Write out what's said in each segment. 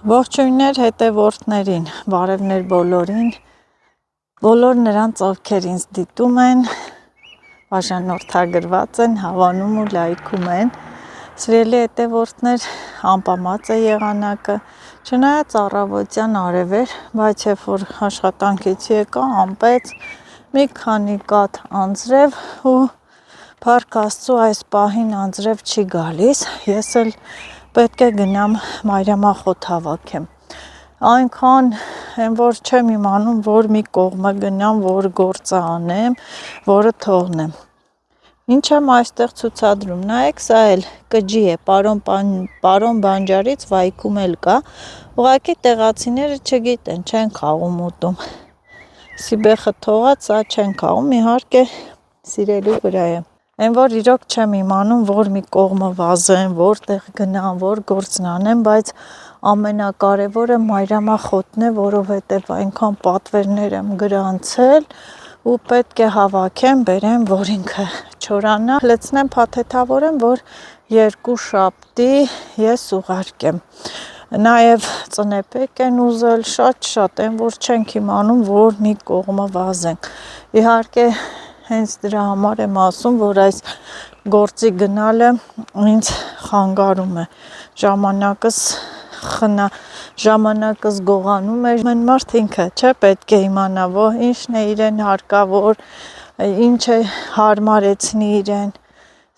Ողջույններ հետևորդներին, բարևներ բոլորին, բոլոր նրանց, ովքեր ինձ դիտում են, բաժանորդագրված են, հավանում ու լայքում են, սիրելի հետևորդներ, անպամած է եղանակը, չնայած առավոտյան արև էր, բայց երբ որ աշխատանքից եկա, անպեց, մի քանի կաթ անձրև ու փառք Աստծո այս պահին անձրև չի գալիս, ես էլ պետք է գնամ մայրամախոտ հավաքեմ, այնքան եմ որ չեմ իմանում, որ մի կողմը գնամ, որ գործը անեմ, որը թողնեմ, ինչ եմ այստեղ ցուցադրում, նայեք սա էլ կջի է, պարոն բանջարից վայքում էլ կա, ուղղակի տեղացիները չգիտեն, չեն խաղում ուտում, սիբեխը թողած, սա չեն խաղում, իհարկե սիրելու վրա է, այն որ իրոք չեմ իմանում, որ մի կողմը վազեմ, որտեղ գնամ, որ գործն անեմ, բայց ամենակարևորը մայրամախոտն է, որովհետև այնքան պատվերներ եմ գրանցել ու պետք է հավաքեմ, բերեմ, որ ինքը չորանա, լցնեմ, փաթեթավորեմ, որ 2 շաբթի ես ուղարկեմ, նաև ծնեպեկ են ուզել, շատ են, որ չենք իմանում, որ մի կողմը վազենք, իհարկե հենց դրա համար եմ ասում, որ այս գործի գնալը ինձ խանգարում է, ժամանակս գողանում է, մեն մարդ ինքը չէ պետք է իմանա, որ ինչն է իրեն հարկավոր, ինչ է հարմարեցնի իրեն,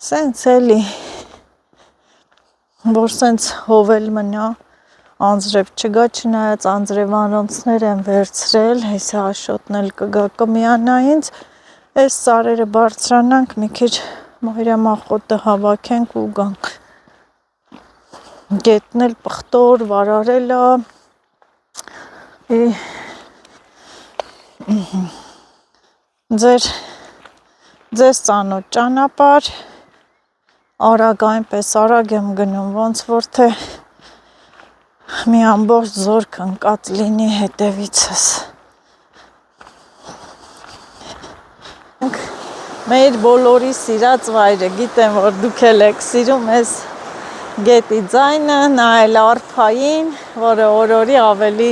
սենց էլի, որ սենց հովել մնա, անձրև չգա, չնայած անձրևանոցներ եմ վերցրել, հեսա Աշոտն էլ կգա կմիանա ինձ, այս սարերը բարձրանանք, մի քիչ մայրամախոտը հավաքենք ու գանք, գետն էլ պղտոր վարարել է, ձեզ ծանոթ ճանապարհ, արագ այնպես արագ եմ գնում, ոնց որ թե մի ամբողջ զորք ընկած լինի հետևիցս, մեր բոլորի սիրած վայրը, գիտեմ, որ դուք էլ եք սիրում ես գետի ձայնը, նայել արփային, որը օրորի ավելի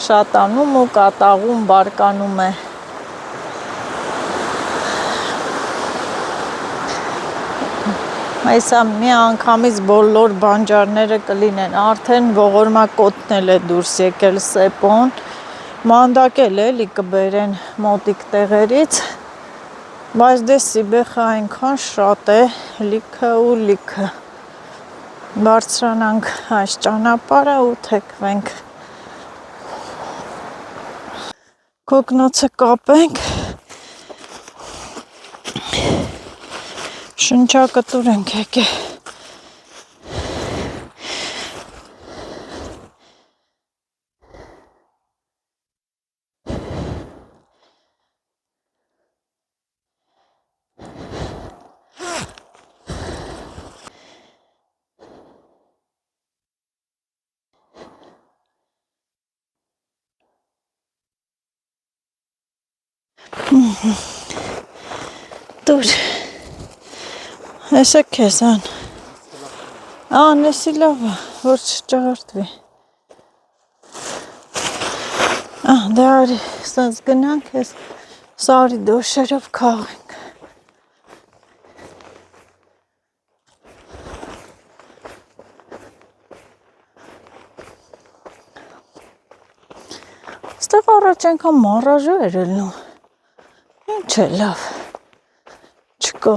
շատանում ու կատաղում, բարկանում է, այսա մի անգամից բոլոր բանջարները կլինեն, արդեն ողորմակոտն է դուրս եկել սեպոն, մանդակել էլի կբերեն մոտիկ տեղերից, բայց դե սիբեխը այնքան շատ է, լիքը ու լիքը, բարձրանանք այս ճանապարհը ու թեքվենք, կոկնոցը կապենք, շնչակտուր ենք եկել, դուր, հեսա քեզ անեսի լավ է, որ չճաղրտվի, դե արի, սենց գնանք, ես սարի դոշերով քաղենք, ստեղ առաջ ենքան մարաժո էր ելնում, ինչ է լավ, չկա,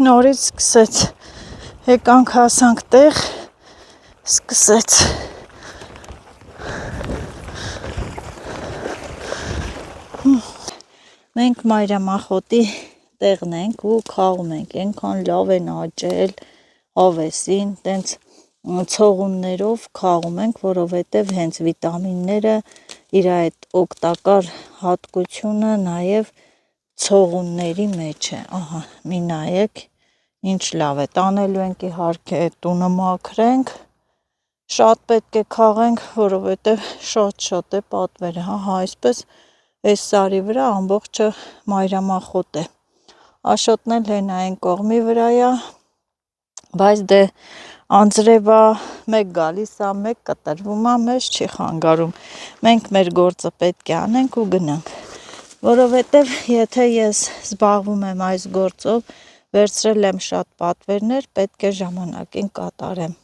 նորից սկսեց, եկանք հասանք տեղ, սկսեց, մենք մայրամախոտի տեղն ենք ու խաղում ենք, ենքան լավ են աճել, հավեսին, տենց ցողուններով խաղում ենք, որովհետև հենց վիտամինները իր այդ օգտակար հատկությունը նաև ցողունների մեջ է, ահա, մի նայեք, ինչ լավ է, տանելու ենք իհարկե տունը մաքրենք, շատ պետք է խաղենք, որովհետև շատ է պատվերը, ահա այսպես այս սարի վրա ամբողջը մայրամախոտ է, Աշոտն էլ հեն այն կողմի վրայա, բայց դե անձրևա մեկ գալիս է, մեկ կտրվում է, մեզ չի խանգարում։ Մենք մեր գործը պետք է անենք ու գնանք։ Որովհետև եթե ես զբաղվում եմ այս գործով, վերցրել եմ շատ պատվերներ, պետք է ժամանակին կատարեմ։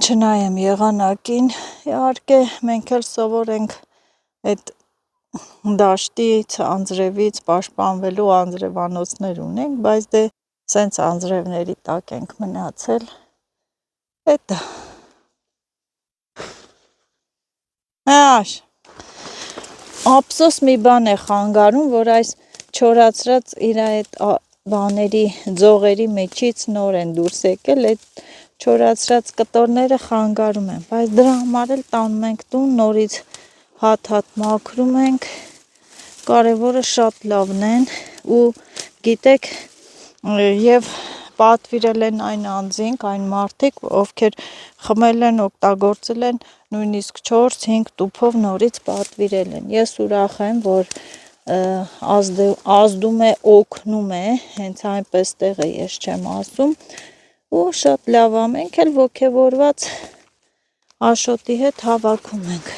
Չնայեմ եղանակին, իհարկե մենք էլ սովոր ենք այդ դաշտից, անձրևից պաշտպանվելու անձրևանոցներ ունենք, բայց դե սենց անձրևների տակ ենք մնացել։ Էտա։ Ափսոս մի բան է խանգարում, որ այս չորացրած իր այդ բաների ձողերի մեջից նոր են դուրս եկել, այդ չորացրած կտորները խանգարում են, բայց դրա համար էլ տանում ենք տուն, նորից հատ-հատ մաքրում ենք, կարևորը շատ լավն են ու գիտեք եւ պատվիրել են այն անձինք, այն մարդիկ, ովքեր խմել են, օգտագործել են նույնիսկ 4-5 տուփով նորից պատվիրել են։ Ես ուրախ եմ, որ ազդում է, օգնում է, հենց այնպես տեղը ես չեմ ասում, ու շատ լավ է, մենք էլ ոգևորված Աշոտի հետ հավաքում ենք։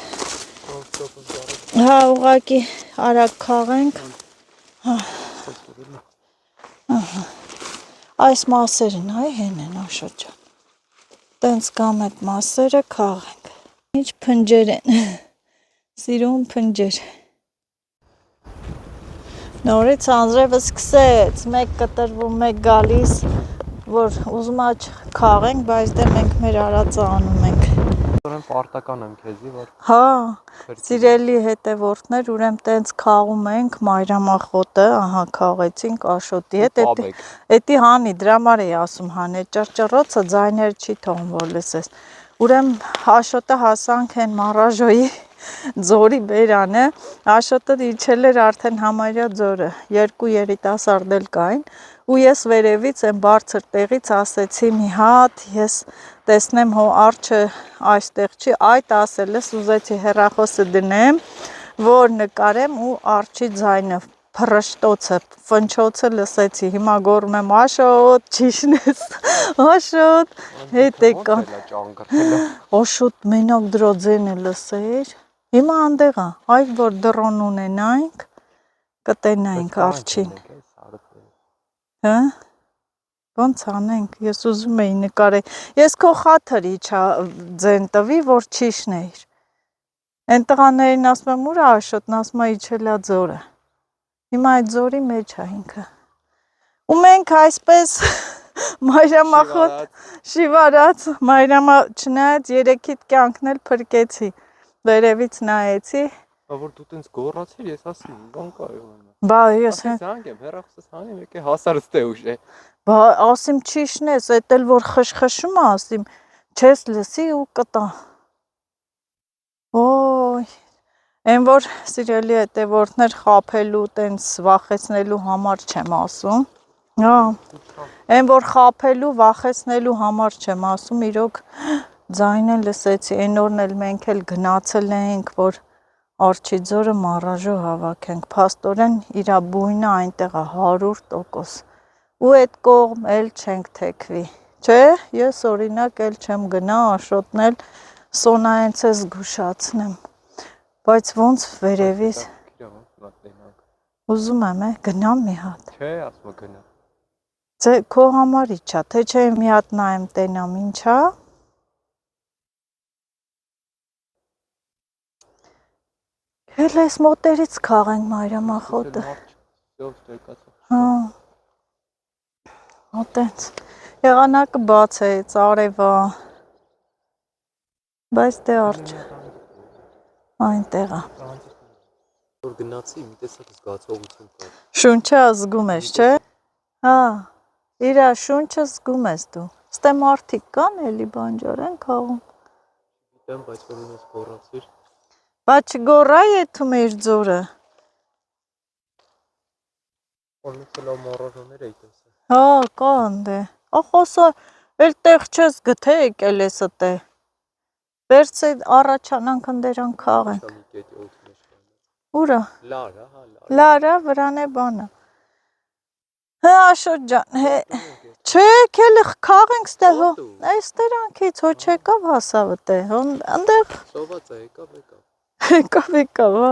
Հա, ուղղակի արագ քաղենք։ Այս մասերն այ հեն են Աշոտ ջան։ Տենց կամ այդ մասերը քաղենք։ Ինչ փնջեր են։ Սիրուն փնջեր։ Նորից անձրևը սկսեց, մեկ կտրվում, մեկ գալիս, որ ուզում քաղենք, բայց դե մենք մեր արածը անում ենք։ Ուրեմն պարտական եմ քեզի, որ Հա, սիրելի հետևորդներ, ուրեմն տենց քաղում ենք մայրամախոտը, ահա քաղեցինք Աշոտի հետ, էդի հանի, դրա համար էի ասում հանի, ճռճռոցը ձայներ չի թողում, որ լսես։ Ուրեմն Աշոտը հասանք են Մարաժոյի ձորի բերանը, Աշոտը իջել էր արդեն համարյա ձորը, երկու երիտասարդ էլ կային, ու ես վերևից այն բարձր տեղից ասեցի մի հատ, ես տեսնեմ հո արջը այստեղ չի, այդ ասել ես, ուզեցի հեռախոսը դնեմ, որ նկարեմ ու արջի ձայնը, փռշտոցը, ֆնչոցը լսեցի, հիմա գոռում եմ Աշոտ, ճիշնես, Աշոտ, հետ եկան, Աշոտ մենակ դրա ձենը լսեիր, հիմա անդեղ է, այ որ դրոն ունենայինք, կտենայինք արջին, հա? Ոնց անենք, ես ուզում էի նկարել, ես քո խաթր իջա ձեն տվի, որ ճիշնեիր, են տղաներին ասում եմ ուր Աշոտն, ասում է իջել է ձորը, հիմա այդ ձորի մեջ է ինքը, ու մենք այսպես մայրամախոտ, շիվարած, չնայած երեքիդ կյանքն էլ փրկեցի, վերևից նայեցի, որ դու տենց գոռացիր, ես ասի, բան կա եղանը։ Բա ես զանգ եմ, հեռախոսս հանեմ, եկե հասարս դե ուժ է։ Բա ասիմ ճիշնես, էդ էլ որ խշխշում է, ասիմ, չես լսի ու կտա։ Ոյ, այն որ սիրելի հետևորդներ խաբելու, տենց վախեցնելու համար չեմ ասում, հա, այն որ խաբելու, վախեցնելու համար չեմ ասում, իրոք ձայնը լսեցի, այն օրն էլ մենք էլ գնացել ենք, որ Արջի ձորը Մարաժո հավաքենք, փաստորեն իրա բույնը այնտեղ է 100%, ու այդ կողմ էլ չենք թեքվի, չէ, ես օրինակ էլ չեմ գնա, Աշոտն էլ Սոնայենց է զգուշացնեմ, բայց ոնց վերևից, ուզում եմ գնամ մի հատ, չէ, ասում գնա, ձե քո համար իջա, թե չէ մի հատ նայեմ տենամ ինչա, Էլ ես մոտերից քաղենք մայրամախոտը, հա, ոտենց, եղանակը բաց է, ծարևա, բայց դե արջ, այնտեղ է, որ գնացի, մի տեսակ զգացողություն կար, շունչը զգում ես, չէ, հա, իրա շունչը զգում ես դու, ստե մարդիկ կան էլի բանջար են քաղում, գիտեմ, բայց որ ինես գոռացիր, Բա չգոռայ եթում իր ձորը, Օրնից լավ մառաժոներ էի տեսել, հա, կա անդե, ախոսա, էլ տեղ չես գթե եկել ես ըտե, վերցե առաջանանք ընդերան քաղենք, ուրա, լարա վրան է բանը, Հա Աշոտ ջան, չէ, քելը քաղենք ստեղ հո։ Այստեղ անքից հո չեկավ հասավ դե։ Այնտեղ Սոված է, եկավ։ եկավ, հա։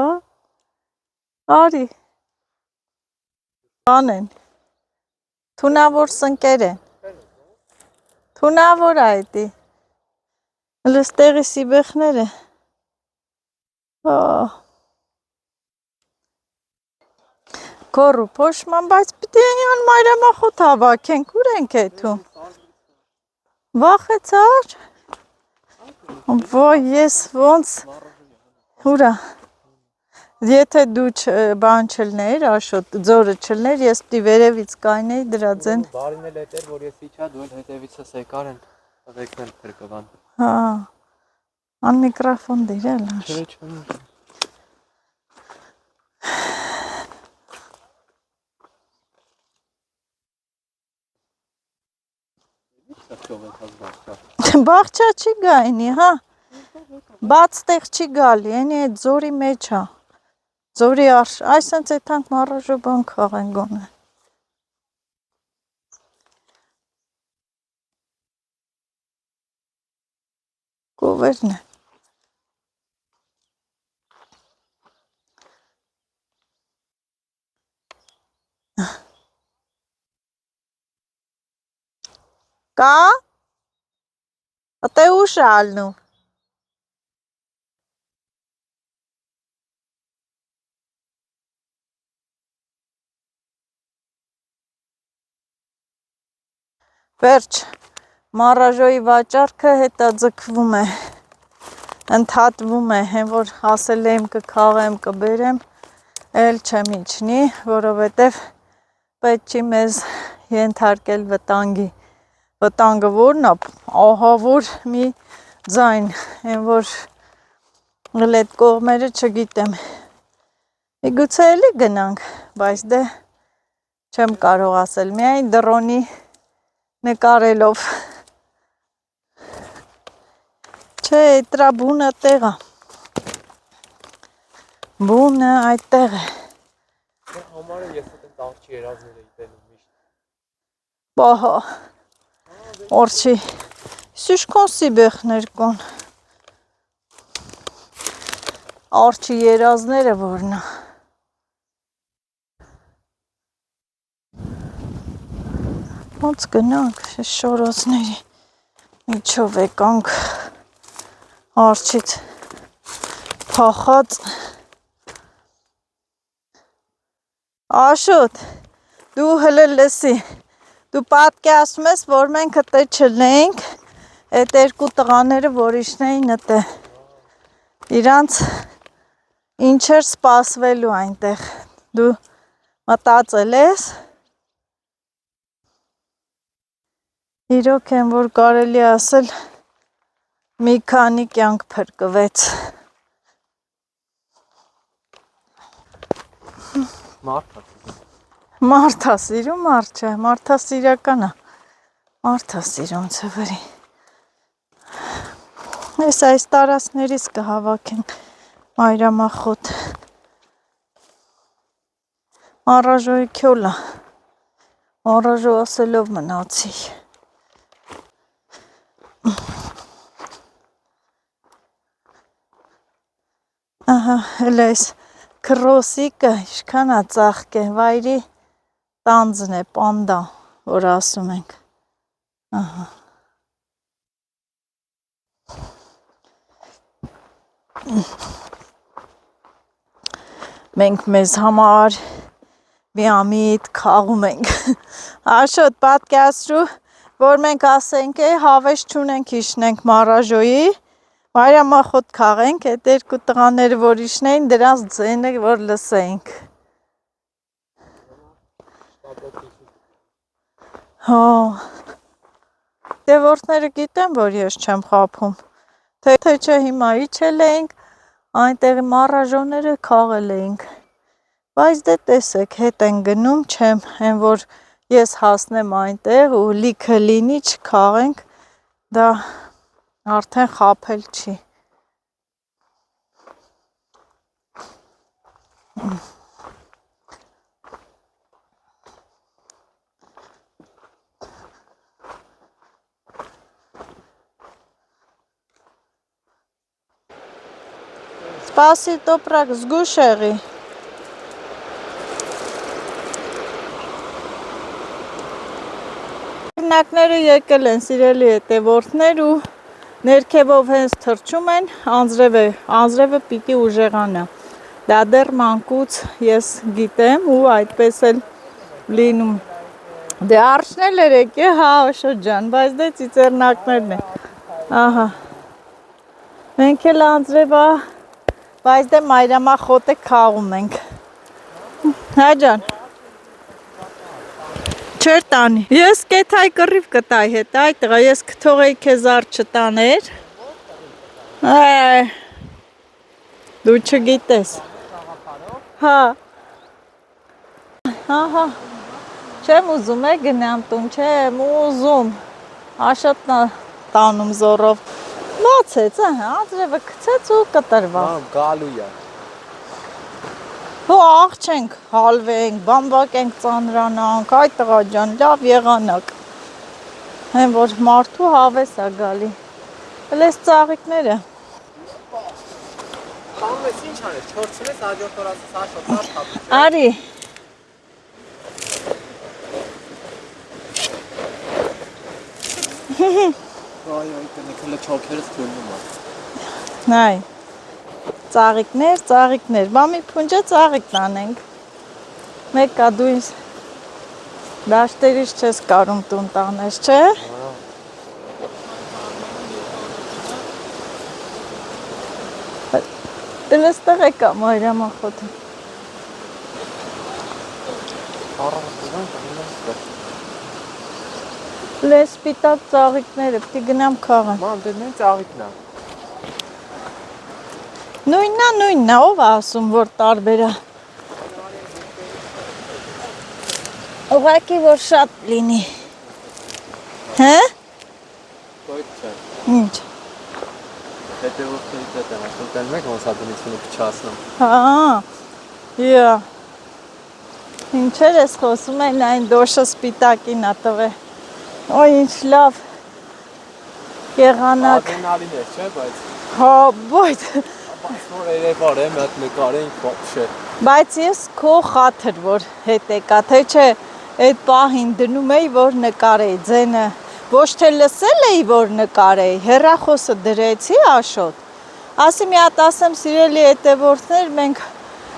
Արի։ Անեն։ Թունավոր սնկեր են։ Թունավոր այդի։ Լստեղի սիբեխները։ Հա։ Կորու փոշման, բայց պիտի այն մայրամախոտ հավաքենք, ուր ենք էթում։ Վախեցար։ Ոյ, ես ոնց ուրա։ Եթե դու բան չլներ, Աշոտ, ձորը չլներ, ես պիտի վերևից կայնեի դրա ձեն։ Բարին էլ էտեր, որ ես իջա, դու էլ հետևիցս եկար են, տղեկն էլ փրկվան։ Հա։ Ան միկրոֆոն դիրել աշ։ Չէ։ Բաղչա չի գայնի, հա։ Բաց տեղ չի գալի, ենի այդ ձորի մեջ հա։ Ձորի արշ, այսենց էթանք մարաժո բան քաղեն գոնը։ Կովերն է։ Կա։ Ատե ուշ ալնում։ Վերջ, մարաժոյի վաճարքը հետա ձգվում է, ընդհատվում է, հեն որ ասել եմ կքաղեմ, կբերեմ, էլ չեմ իջնի, որովհետև պետք չի մեզ ենթարկել վտանգի, վտանգը որն է, ահավոր մի ձայն, հեն որ այդ կողմերը չգիտեմ, իգուցե էլի գնանք, բայց դե չեմ կարող ասել, միայն դրոնի նկարելով, չէ, դրա բունը տեղ է, բունը այդ տեղ է, Համարը ես այդ աղջի երազներ էի տենում միշտ, բահա, օրչի, սիշքոն սիբեխներ կոն, արջի երազները որնա, ոնց գնանք, շորոցների միջով եկանք, արջից փախած, Աշոտ, դու հլը լսի, դու պատկասում ես, որ մենք հտե չլենք, այդ երկու տղաները որ իշնեին հտե, իրանց ինչեր սպասվելու այնտեղ, դու մտածել ես, իրոք են, որ կարելի ասել, մի քանի կյանք փրկվեց, Մարդասիրում մարդ չէ, մարդասիրական է, մարդասիրում ծվրի, ես այս տարածներից կհավաքենք մայրամախոտ, Մարաժոյի քյոլը, Մարաժո ասելով մնացի, ահա, էլ այս քրոսիկը իշքան է ծաղկ է, վայրի տանձն է, պանդա, որ ասում ենք, ահա, մենք մեզ համար միամիտ խաղում ենք, Աշոտ պատկասրու, որ մենք ասենք հավես չունենք իշնենք մարաժոյի, մայրամախոտ խաղենք, այդ երկու տղաները որ իշնեին, դրանց ձենը որ լսեինք, հա, դե որդները գիտեմ, որ ես չեմ խափում, թե չէ հիմա իջել էինք, այնտեղի մարաժոները խաղել էինք, բայց դե տեսեք, հետ են գնում, չեմ, հեն որ ես հասնեմ այնտեղ ու լիքը լինի չխաղենք, դա արդեն խափել չի, Սպասի տոպրակ զգուշ եղի։ Օրինակները եկել են սիրելի հետևորդներ ու ներքևով հենց թռչում են, անձրևը պիտի ուժեղանա։ Դա դեռ մանկուց ես գիտեմ ու այդպես էլ լինում։ Դե արջնել երեք է, հա շրջան, բայց դե ծիծեռնակներն են։ Ահա։ Մենք էլ անձրևա, բայց դե մայրամախոտ է քաղում ենք։ Հա ջան։ Չեր տանի։ Ես կեթայ կռիվ կտայ հետ, այ տղա, ես կթողեի քեզ արդ չտաներ։ Դու չգիտես։ Հա։ Ահա։ Չեմ ուզում է գնամ տուն, չեմ ուզում։ Աշատնա տանում զորով։ Բացեց, անձրևը գցեց ու կտրվա։ Մամ, գալու է։ Հո աղջենք, հալվենք, բամբակենք, ծանրանանք, այ տղա ջան, լավ եղանակ։ Հեն որ մարդու հավես է գալի։ Հլես ծաղիկները։ Կամ ես ինչ անես, չորցնես հաջորդ օր ասես աշոտար թափի։ Արի։ Այ կնքելը չոքերս թույնում է։ Նայ։ Ծաղիկներ, բա մի փունջը ծաղիկ տանենք։ Մեկա դու ինձ դաշտերից չես կարում տուն տանես, չէ։ Դրստեղ եկա մայրամախոտ։ Լեսպիտակ ծաղիկները, պիտի գնամ քաղան։ Մամ, դե նույն ծաղիկն է։ Նույնն է, ով է ասում, որ տարբեր է։ Ուղղակի որ շատ լինի։ Հա՞։ Ոյթ չէ։ Ինչ։ Հետևորդներից հետ եմ ասում, տեն մեկ ոնց ադունությունը փչացնում։ Հա։ Յա։ Ինչեր ես խոսում են այն դոշը սպիտակին ա տվել։ Օ, ինչ լավ։ Եղանակ։ Ադենալին էր, չէ, բայց։ Հա, բայց Բայց որ երևար է, մի հատ նկարեինք բապշե։ Բայց ես քո խաթր որ հետ եկա, թե չէ, այդ պահին դնում էի, որ նկարեի ձենը, ոչ թե լսել էի, որ նկարեի, հեռախոսը դրեցի աշոտ, ասի մի հատ ասեմ սիրելի հետևորդներ, մենք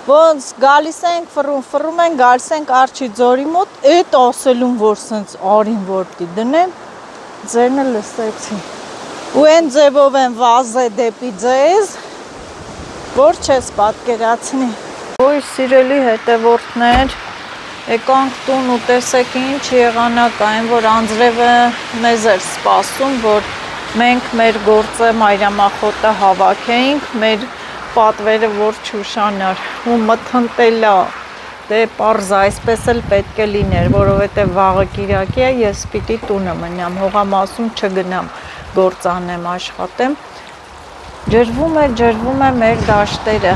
ոնց գալիս ենք, ֆռում ենք, գալիս ենք Արջի ձորի մոտ, այդ ասելուն, որ սենց արին որ պիտի դնեմ, ձենը լսեցի, ու են ձևով են վազե դեպի ձեզ, որ չես պատկերացնի։ Ոյ սիրելի հետևորդներ, եկանք տուն ու տեսեք ինչ եղանակ այն, որ անձրևը մեզ էր սպասում, որ մենք մեր գործը մայրամախոտը հավաքեինք, մեր պատվերը որ չուշանար ու մթնտելա, դե պարզ այսպես էլ պետք է լիներ, որովհետև վաղը կիրակի է, ես պիտի տունը մնամ, հողամասում չգնամ, գործ անեմ, աշխատեմ, ջրվում է մեր դաշտերը,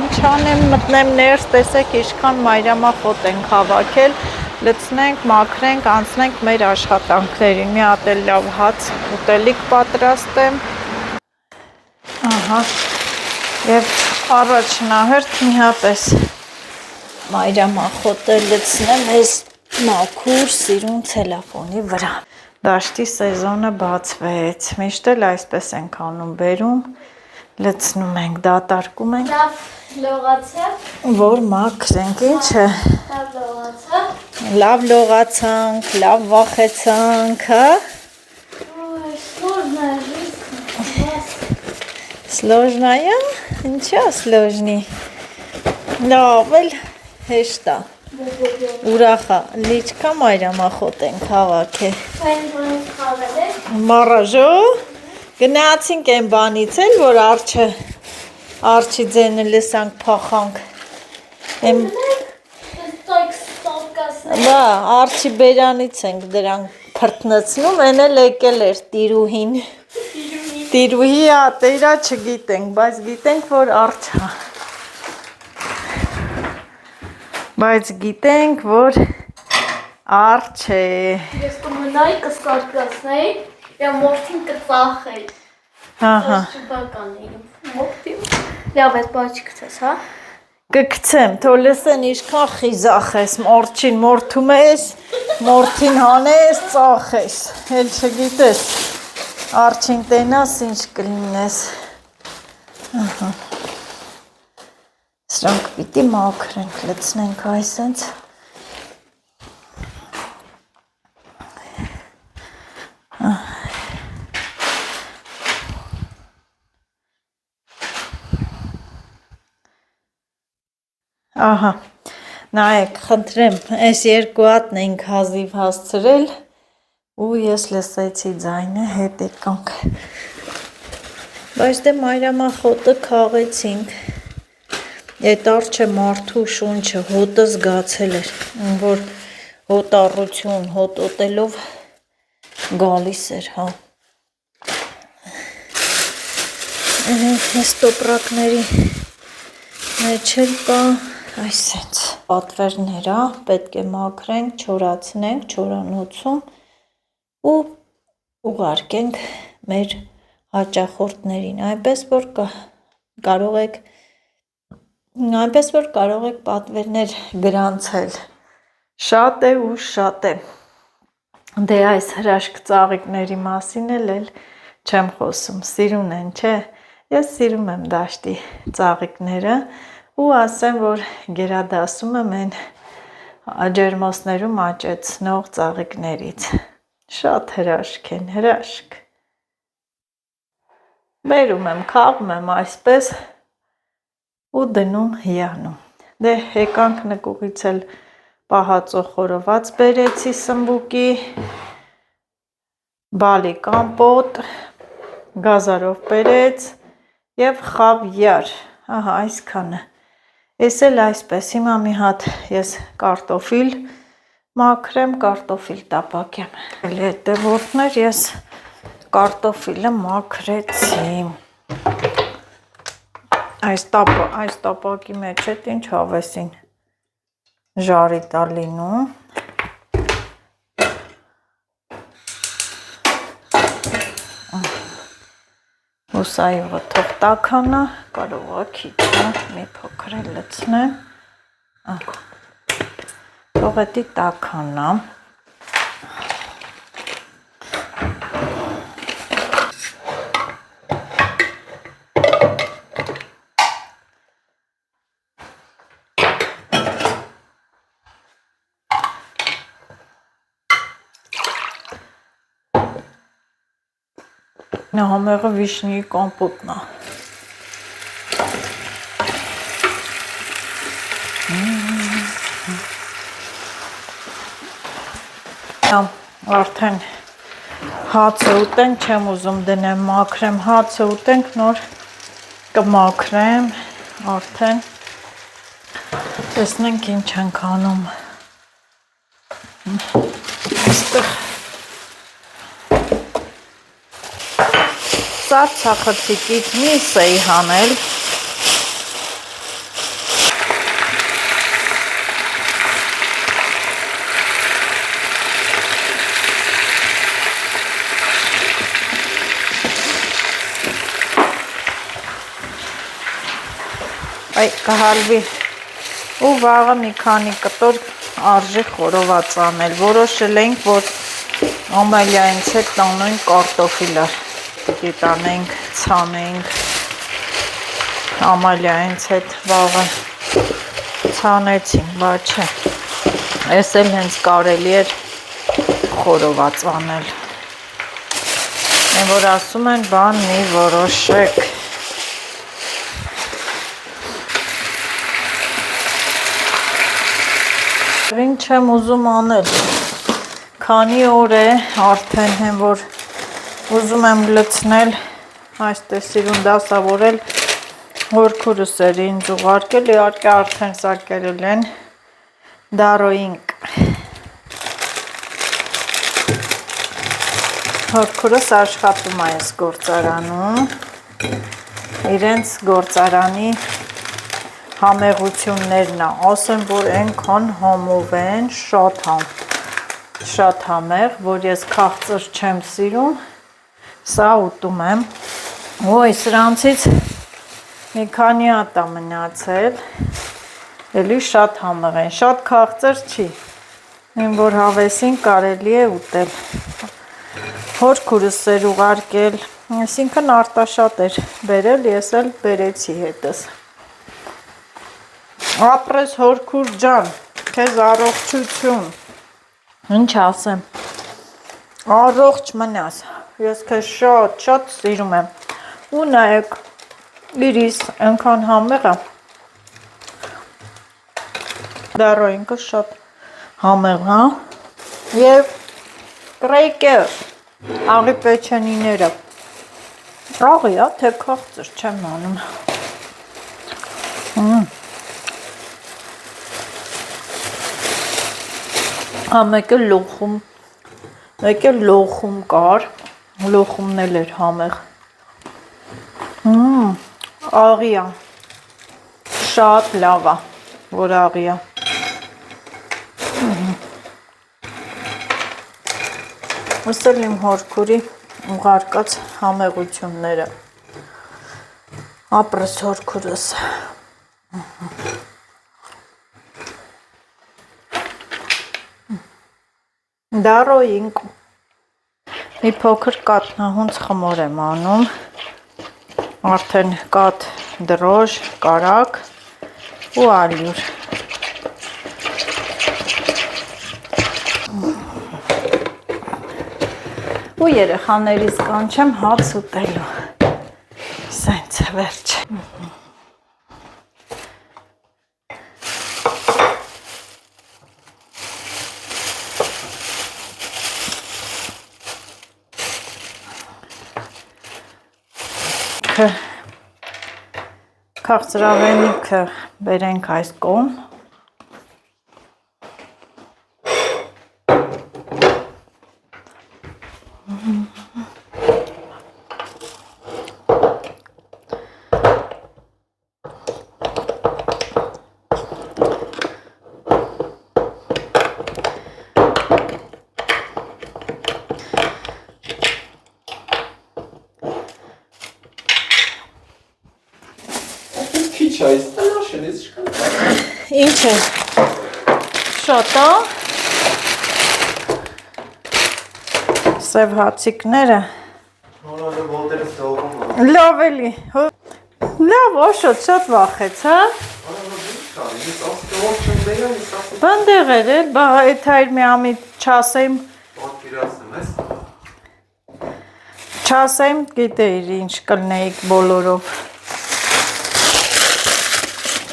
ինչ անեմ մտնեմ ներս, տեսեք ինչքան մայրամախոտ ենք հավաքել, լցնենք, մաքրենք, անցնենք մեր աշխատանքներին, մի հատ էլ լավ հաց ուտելիք պատրաստեմ, ահա, և առաջնահերթ մի հապես մայրամախոտը լցնեմ ես մաքուր սիրուն ցելոֆանի վրա։ Դաշտի սեզոնը բացվեց, միշտ էլ այսպես ենք անում, բերում, լցնում ենք, դատարկում ենք։ Լավ լողացավ։ Որ մաքրենք, ինչ է։ Լավ լողացավ։ Լավ լողացանք, լավ վախեցանք, հա։ Սլոժնայա, ինչա սլոժնի։ Լավ էլ հեշտ է։ Ուրախա, լիչքա մայրամախոտ ենք հավաքել։ Մարաժո, գնացինք այն բանից էլ, որ արջի ձենը լսանք փախանք։ Բա, արջի բերանից ենք դրանք փրտնցնում, են էլ եկել էր տիրուհին։ Տիրուհի ա, տերա չգիտենք, բայց գիտենք, որ արջ է։ Բայց գիտենք, որ արջ է։ Ես կմնայի, կստարկացնեի, և մորդին կծախեի։ Հահա։ Չպական էի, մորդին։ Լավ է, բաճ գցես, հա։ Կգցեմ, թող լսեն ինչքան խիզախ ես, մորչին մորթում ես, մորթին հանես, ծախես, էլ չգիտես, արջին տենաս ինչ կլինես, սրանք պիտի մաքրենք, լցնենք այսենց, ահա, նայեք, խնդրեմ, այս երկու հատն ենք հազիվ հասցրել ու ես լսեցի ձայնը, հետ եկանք, բայց դե մայրամախոտը քաղեցինք, այդ արջը մարդու շունչը հոտը զգացել էր, որ հոտառություն, հոտոտելով գալիս էր, հա, այս տոպրակների մեջ էլ կա այսենց պատվերները պետք է մաքրենք, չորացնենք, չորանոցում ու ուղարկենք մեր հաճախորդներին, այնպես որ կարող եք պատվերներ գրանցել, շատ է ու շատ է, դե այս հրաշք ծաղիկների մասին էլ չեմ խոսում, սիրուն են, չէ, ես սիրում եմ դաշտի ծաղիկները ու ասեմ, որ գերադասում եմ են ջերմոցներում աճեցնող ծաղիկներից, շատ հրաշք են, հրաշք, բերում եմ, քաղում եմ այսպես ու դնում հիանում, դե եկանք նկուղից էլ պահածո խորոված բերեցի սմբուկի, բալի կամպոտ, գազարով բերեց և խավիար, ահա այսքանը, ես էլ այսպես, հիմա մի հատ ես կարտոֆիլ մաքրեմ, կարտոֆիլ տապակեմ, հետևորդներ ես կարտոֆիլը մաքրեցի, այս տապակի մեջ էտ ինչ հավեսին ժարի տալինում, հուսայովը թող տականա, կարող է քիչ, մի փոքր էլ լցնեմ, թող էտի տականա, Նա համեղը վիշնի կամպոտն է, արդեն հացը ուտենք, չեմ ուզում դնեմ, մաքրեմ, հացը ուտենք, նոր կմաքրեմ, արդեն, տեսնենք ինչ ենք անում, այստեղ, սարցախցիկից միս էի հանել, կհալվի ու վաղը մի քանի կտոր արժի խորոված անել, որոշել ենք, որ ամալյայինց հետ տանենք կարտոֆիլը, տանենք, ցանենք, ամալյայինց հետ վաղը ցանեցինք, բայց չէ, ես էլ հենց կարելի էր խորոված անել, են որ ասում են բան մի որոշեք, ինչ եմ ուզում անել, քանի օր է արդեն հեն որ ուզում եմ լցնել, այստեղ սիրուն դասավորել, հորքուրս էր ինձ ուղարկել, իհարկե արդեն սա կերել են դարոյինք, հորքուրս աշխատում է այս գործարանում, իրենց գործարանի համեղություններն է, ասեմ, որ ենքան համով են, շատ համեղ, որ ես քաղցր չեմ սիրում, սա ուտում եմ, ոյ սրանցից մի քանի հատ է մնացել, էլի շատ համեղ են, շատ քաղցր չի, այն որ հավեսին կարելի է ուտել, հոր քուրս էր ուղարկել, այսինքն արտաշատ էր բերել, ես էլ բերեցի հետս, ապրես հոր քուր ջան, քեզ առողջություն, ինչ ասեմ, առողջ մնաս, ես քեզ շատ սիրում եմ, ու նայեք, իրիս ենքան համեղ է, դարո ինքը շատ համեղ հա, և կրեյկեր, աղի պեչենիները, աղի է, թե քաղցր չեմ անում, մեկը լոխում կար, լոխումն էլ էր համեղ, աղի է, շատ լավ է, որ աղի է, ըստ իմ հորքուրի ուղարկած համեղությունները, ապրես հորքուրս, դարոյինք, մի փոքր կատնահունց խմոր եմ անում, արդեն կատ դրոշ, կարակ ու ալյուր, ու երեխաներիս կանչեմ հաց ուտելու, սենց վերջ, քաղցրավենիքը բերենք այս կողմ, ինչ է, շատ է, սև հացիկները, լավ էլի, լավ աշոտ, շատ վախեց, հա, բանդեղ էր էլ, բա էդ հայր մի ամի չասեմ, գիտեիր ինչ կլնեիք բոլորով,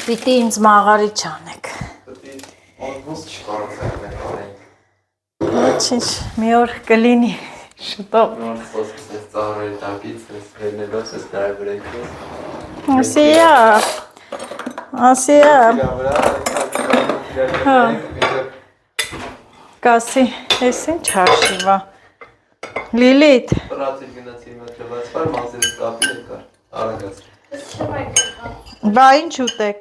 պիտի ինձ մաղարի չանեք, ոչինչ, մի օր կլինի, շուտով, ասիա, կասի, ես ինչ հաշիվա, լիլիտ, բա ինչ ուտեք,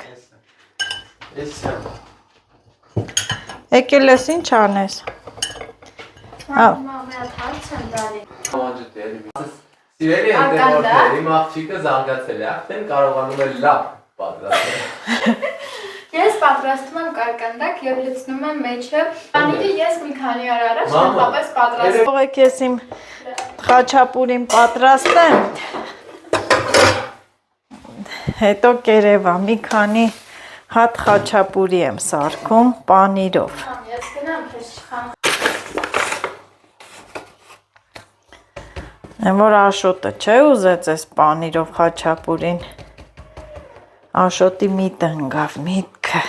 եկել ես ինչ անես, Սիրելի ընտևորդներ, իմ աղջիկը զանգացել է, արդեն կարողանում է լավ պատրաստել։ Ես պատրաստում եմ կարկանդակ և լցնում եմ մեջը, պանիրը ես մի քանի օր առաջ նախապես պատրաստում։ Թողեք ես իմ խաչապուրին պատրաստեմ, հետո կերևա, մի քանի հատ խաչապուրի եմ սարքում պանիրով։ Ես գնամ, քեզ չխամ։ Որ աշոտը չէ ուզեց ես պանիրով խաչապուրին, աշոտի միտը ընգավ, միտքը,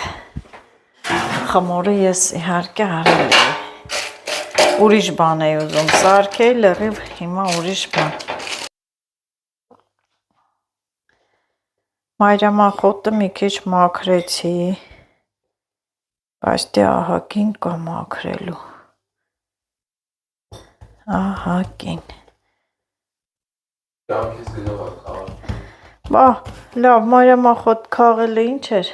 խմորը ես իհարկե արել եմ, ուրիշ բան էի ուզում սարքել, լրիվ հիմա ուրիշ բան։ Մայրամախոտը մի քիչ մաքրեցի, բայց դե ահագին կա մաքրելու, ահագին։ Բա, լավ, մայրամախոտ քաղելը ինչ էր։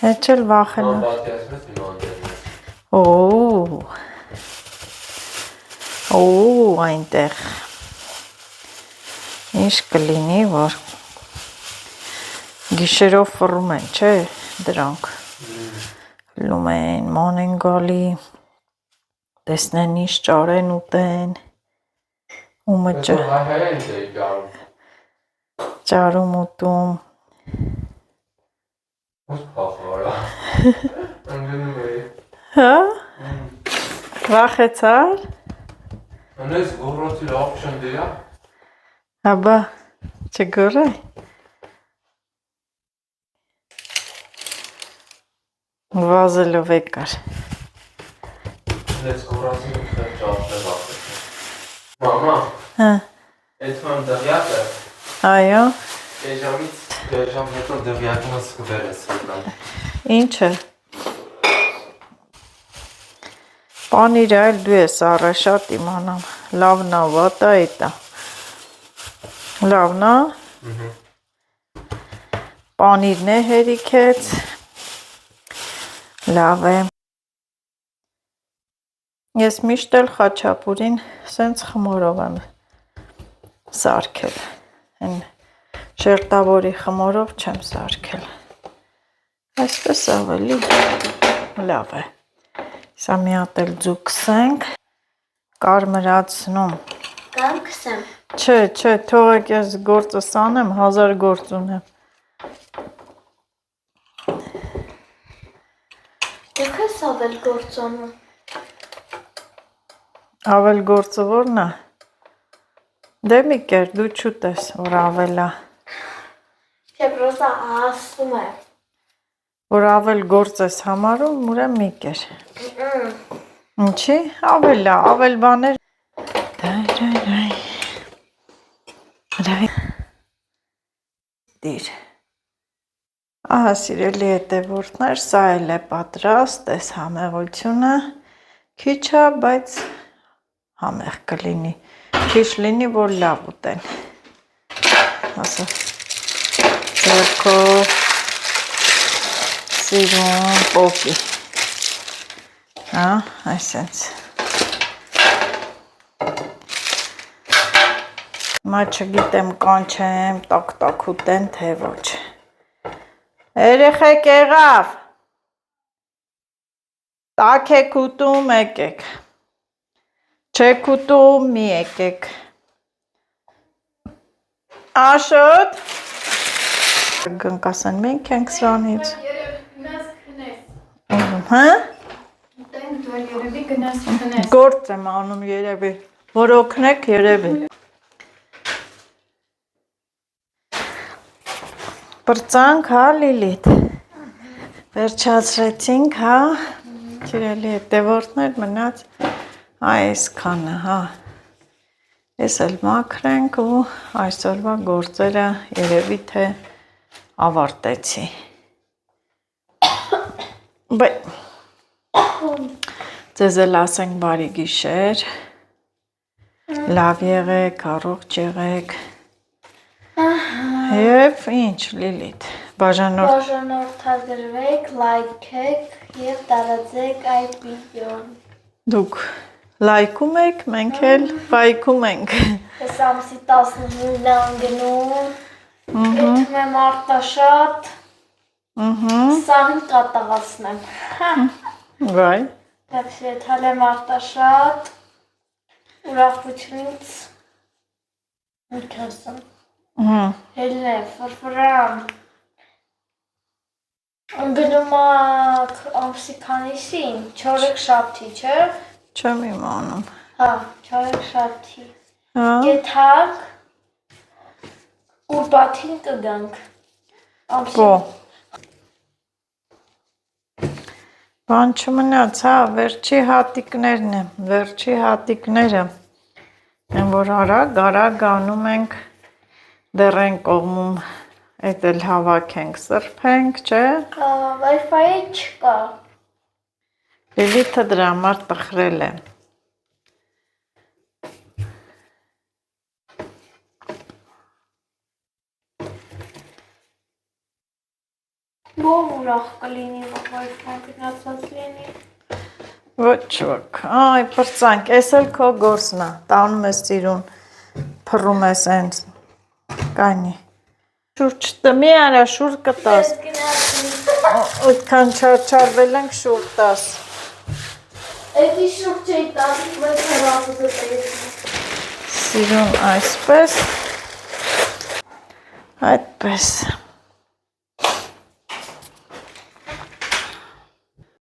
Հետ չել վախենա։ Օ, այնտեղ։ Ինչ կլինի, որ գիշերով ֆռում են, չէ, դրանք։ Լում են, ման են գալի, տեսնեն ինչ ճարեն ուտեն, ումը ճարում ուտում։ Հա? Վախեցար։ Անես գորոցի լավ չնդեյա։ Հաբա, չգորայ։ Վազելով եկար։ Անես գորոցի ուտել ճարդը վախեցա։ Մամա, Հա, այդ ման դղյակը, այո, Եժամ հետո դղյակնս կվեր ես հոտնան։ ինչը։ Պանիրը այլ դու ես առը շատ իմանամ, լավնա, վատա էտա։ Լավնա, պանիրն է հերիքեց, լավ է։ Ես միշտ էլ խաչապուրին սենց խմորով եմ սարքել, են շերտավորի խմորով չեմ սարքել, այսպես ավելի լավ է, սա մի հատ էլ ձու կսենք, կարմրացնում, Կամ կսեմ, չէ, թողեք ես գործս անեմ, 1000 գործ ունեմ, դուք ես ավել գործոնում, ավել գործը որն է, դե մի կեր, դու չուտես, որ ավելա, Չէ պրոստա ասում է, որ ավել գործ ես համարում, ուրեմ մի կեր, ինչի, ավելա, ավել բաներ, դիր, ահա սիրելի հետևորդներ, սա էլ է պատրաստ, այս համեղությունը, քիչ է, բայց համեղ կլինի, քիչ լինի, որ լավ ուտեն, ասա, ձերքով, սիրուն, պոպի, հա, այսենց, մա չգիտեմ կանչեմ, տակ ուտեն, թե ոչ, երեխեք եղավ, տակ եք ուտում, եկեք, չեք ուտում, մի եկեք, աշոտ, գնկասեն մենք ենք սրանից, Գնաս քնես։ հա, Ուտենք դու երևի գնաս քնես։ գործ եմ անում երևի, որ օգնեք երևի, պրծանք, հա, լիլիտ, վերջացրեցինք, հա, սիրելի հետևորդներ մնաց այսքանը, հա, ես էլ մաքրենք ու այսօրվա գործերը երևի թե ավարտեցի, ձեզ էլ ասենք բարի գիշեր, լավ եղեք, առողջ եղեք, և ինչ լիլիտ, բաժանորդագրվեք, լայքեք և տարածեք այդ վիդեոն, դուք լայքում եք, մենք էլ վայքում ենք, ես ամսի 19-ն գնում, եթում եմ արտաշատ, 20-ին կատաղացնեմ, վայ, դեպս եթալ եմ արտաշատ, ուրախությունից, միքասում, հելն է, վրվրան, գնում ամսի քանիսին, 4 շաբթի, չէ? չեմ իմանում, Հա, 4 շաբթի, հա, եթակ, ուրբաթին կգանք, կո, բան չմնաց, հա, վերջի հատիկները, են որ արագ անում ենք, դեռ են կողմում, էդ էլ հավաքենք, սրբենք, չէ, Wi-Fi չկա, լիլիթը դրա համար տխրել է, ով ուրախ կլինի, որ Wi-Fi գնացած լինի, ոչ, այ պրծանք, ես էլ քո գործն է, տանում ես ծիրուն, փռում ես ենց, Կանի։ Շուրջ տմի արա, շուր կտաս։ Այդքան չարչարվել ենք շուր տաս։ Էդի շուրջ էի տաս, մեկ հրավուզը տես։ Սիրուն այսպես։ Այդպես։